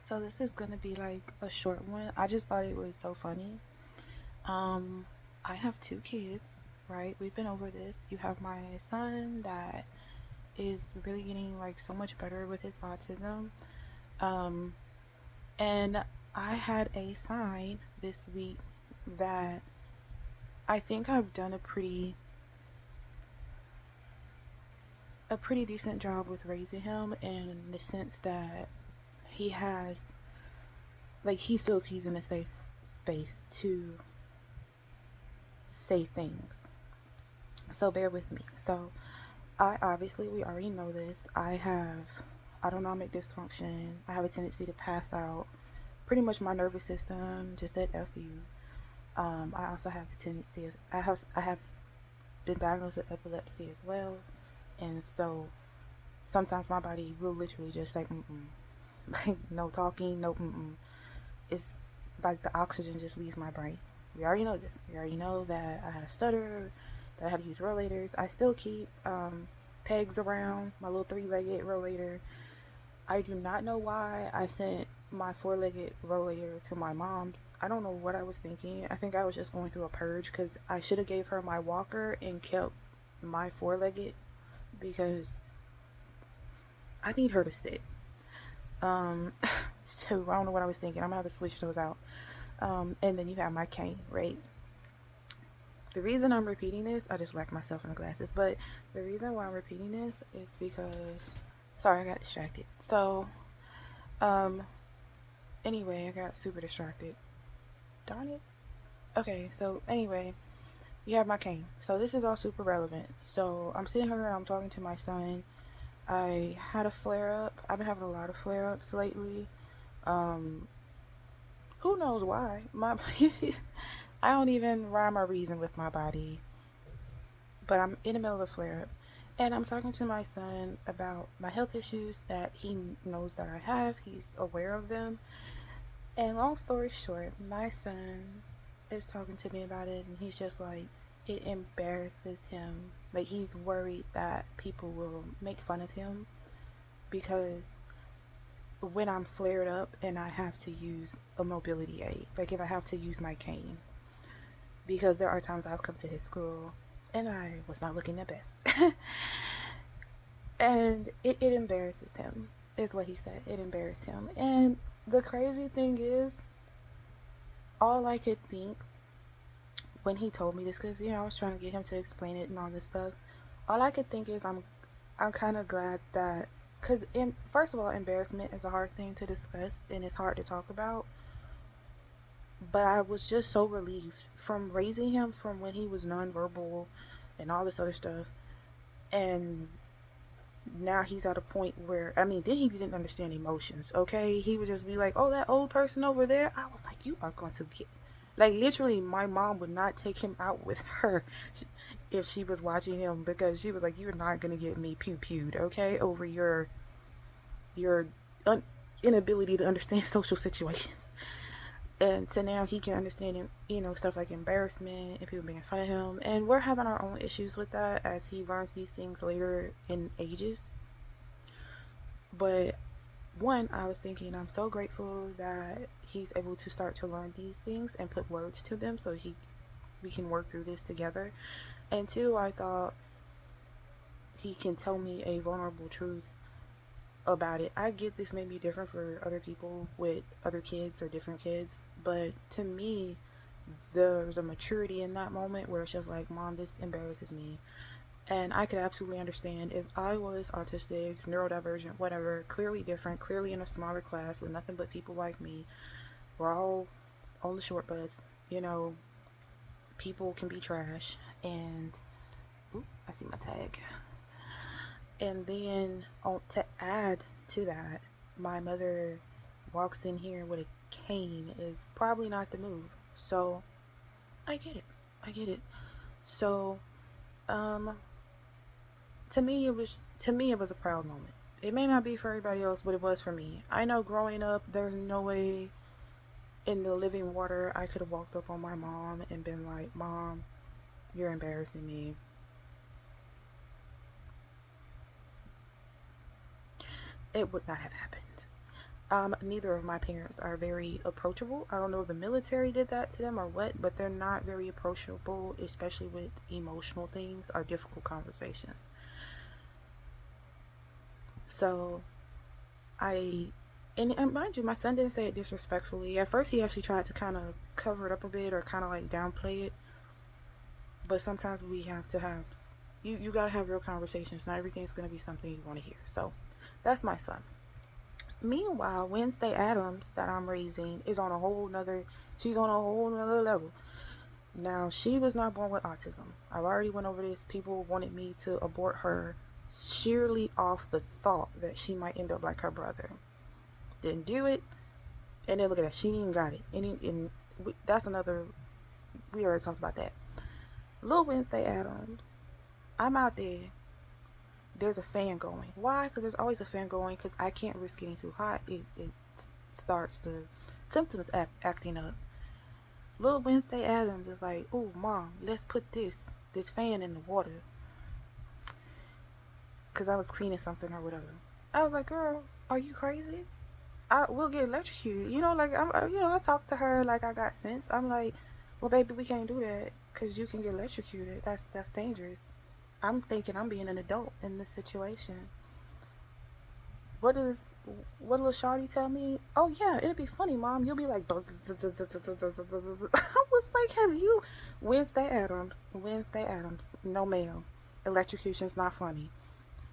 So this is gonna be like a short one. I just thought it was so funny. Um, I have two kids, right? We've been over this. You have my son that is really getting like so much better with his autism. Um, and I had a sign this week that I think I've done a pretty decent job with raising him in the sense that he has he feels he's in a safe space to say things. So bear with me. So I obviously, we already know this. I have autonomic dysfunction. I have a tendency to pass out. Pretty much my nervous system just said F you. I also have the tendency of, I have been diagnosed with epilepsy as well. And so sometimes my body will literally just say, mm-mm. Like, no talking, no mm-mm. It's like the oxygen just leaves my brain. We already know this. We already know that I had a stutter, that I had to use rollators. I still keep pegs around, my little three-legged rollator. I do not know why I sent my four-legged rollator to my mom's. I don't know what I was thinking. I think I was just going through a purge because I should have gave her my walker and kept my four-legged because I need her to sit. Um, so I don't know what I was thinking. I'm gonna have to switch those out. And then you have my cane, right? The reason I'm repeating this, I just whacked myself in the glasses, but the reason why I'm repeating this is because, sorry, I got distracted. So, um, anyway, I got super distracted. Darn it. Okay, so anyway, you have my cane. So this is all super relevant. So I'm sitting here and I'm talking to my son. I had a flare up. I've been having a lot of flare ups lately. Um, who knows why? My I don't even rhyme or reason with my body, but I'm in the middle of a flare up. And I'm talking to my son about my health issues that he knows that I have. He's aware of them. And long story short, my son is talking to me about it, and he's just like, it embarrasses him. Like, he's worried that people will make fun of him because when I'm flared up and I have to use a mobility aid, like if I have to use my cane, because there are times I've come to his school and I was not looking the best. And it embarrasses him, is what he said. It embarrassed him. And the crazy thing is, all I could think when he told me this, because I was trying to get him to explain it and all this stuff. All I could think is I'm kind of glad that, because first of all, embarrassment is a hard thing to discuss and it's hard to talk about. But I was just so relieved from raising him from when he was nonverbal and all this other stuff, and now he's at a point where, I mean, then he didn't understand emotions. Okay, he would just be like, "Oh, that old person over there." I was like, "You are going to get," like, literally, my mom would not take him out with her if she was watching him, because she was like, "You're not gonna get me pew pewed, okay, over your inability to understand social situations." And so now he can understand him, stuff like embarrassment and people making fun of him. And we're having our own issues with that as he learns these things later in ages. But one, I was thinking I'm so grateful that he's able to start to learn these things and put words to them so we can work through this together. And two, I thought he can tell me a vulnerable truth about it. I get this may be different for other people with other kids or different kids, but to me, there's a maturity in that moment where it's just like, "Mom, this embarrasses me." And I could absolutely understand if I was autistic, neurodivergent, whatever, clearly different, clearly in a smaller class with nothing but people like me. We're all on the short bus, you know, people can be trash. And, ooh, I see my tag. And then to add to that, my mother walks in here with a cane is probably not the move. So I get it. I get it. So, um, to me it was a proud moment. It may not be for everybody else, but it was for me. I know growing up, there's no way in the living water I could have walked up on my mom and been like, "Mom, you're embarrassing me." It would not have happened. Neither of my parents are very approachable. I don't know if the military did that to them or what, but they're not very approachable, especially with emotional things or difficult conversations. So I, and mind you, my son didn't say it disrespectfully. At first, he actually tried to kind of cover it up a bit or kind of like downplay it. But sometimes we have to have, you gotta have real conversations. Not everything's gonna be something you want to hear. So that's my son. Meanwhile, Wednesday Adams that I'm raising is on a whole nother. She's on a whole nother level. Now, she was not born with autism. I've already went over this. People wanted me to abort her sheerly off the thought that she might end up like her brother. Didn't do it. And then look at that. She ain't got it. And that's another. We already talked about that. Little Wednesday Adams. I'm out there. There's a fan going. Why? Because there's always a fan going. Because I can't risk getting too hot. It starts the symptoms acting up. Little Wednesday Adams is like, "Oh, mom, let's put this fan in the water." Because I was cleaning something or whatever. I was like, "Girl, are you crazy? I will get electrocuted." I talked to her like I got sense. I'm like, "Well, baby, we can't do that because you can get electrocuted. That's dangerous." I'm thinking I'm being an adult in this situation. What little shawty tell me? "Oh yeah, it'll be funny, mom. You'll be like," I was like, "Have you?" Wednesday Adams, no ma'am. Electrocution's not funny.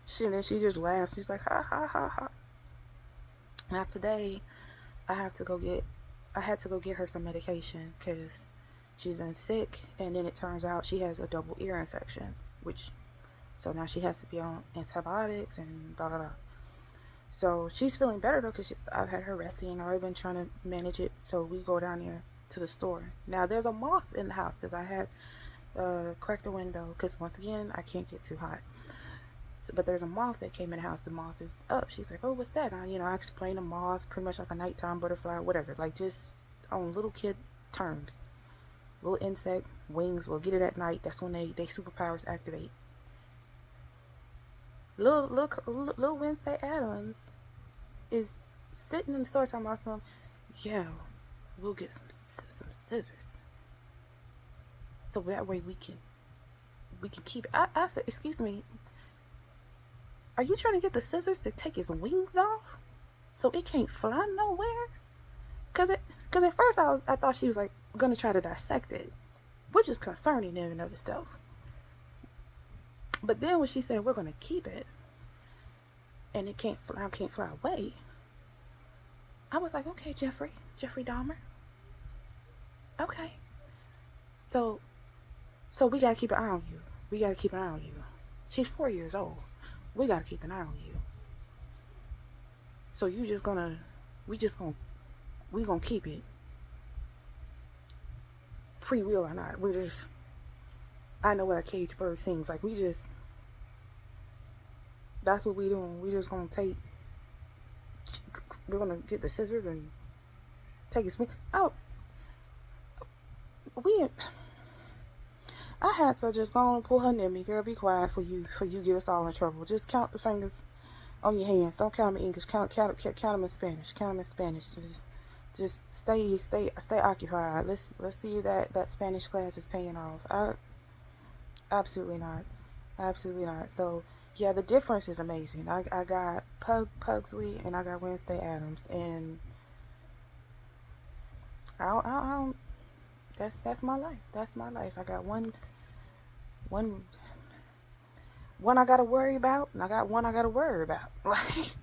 She just laughs. She's like, "Ha ha ha ha." Now today, I have to go get, I had to go get her some medication because she's been sick, and then it turns out she has a double ear infection, so now she has to be on antibiotics and blah blah blah. So she's feeling better though because I've had her resting. I've already been trying to manage it. So we go down there to the store. Now there's a moth in the house because I had cracked the window because once again I can't get too hot. So, but there's a moth that came in the house. The moth is up. She's like, "Oh, what's that?" I explained the moth, pretty much like a nighttime butterfly, whatever. Like just on little kid terms. Little insect, wings will get it at night. That's when they superpowers activate. Little Wednesday Adams is sitting in the store talking about some, "Yeah, we'll get some scissors, so that way we can keep it." I said, "Excuse me, are you trying to get the scissors to take his wings off so it can't fly nowhere?" Cause at first I thought she was like gonna try to dissect it, which is concerning in and of itself. But then when she said we're gonna keep it and it can't fly away, I was like, "Okay, Jeffrey Dahmer. Okay, so we gotta keep an eye on you. We gotta keep an eye on you. She's 4 years old. We gotta keep an eye on you. So we gonna keep it, free will or not. I know what a caged bird sings. Like that's what we doing. We just gonna we're gonna get the scissors and take his wing out. I had to just go and pull her near me. "Girl, be quiet for you get us all in trouble. Just count the fingers on your hands. Don't count them in English. Count them in Spanish. Count them in Spanish. Just stay occupied. Let's see if that Spanish class is paying off." Absolutely not. Absolutely not. So yeah, the difference is amazing. I got Pugsley and I got Wednesday Adams, and I don't. That's my life. That's my life. I got one I gotta worry about, and I got one I gotta worry about. Like,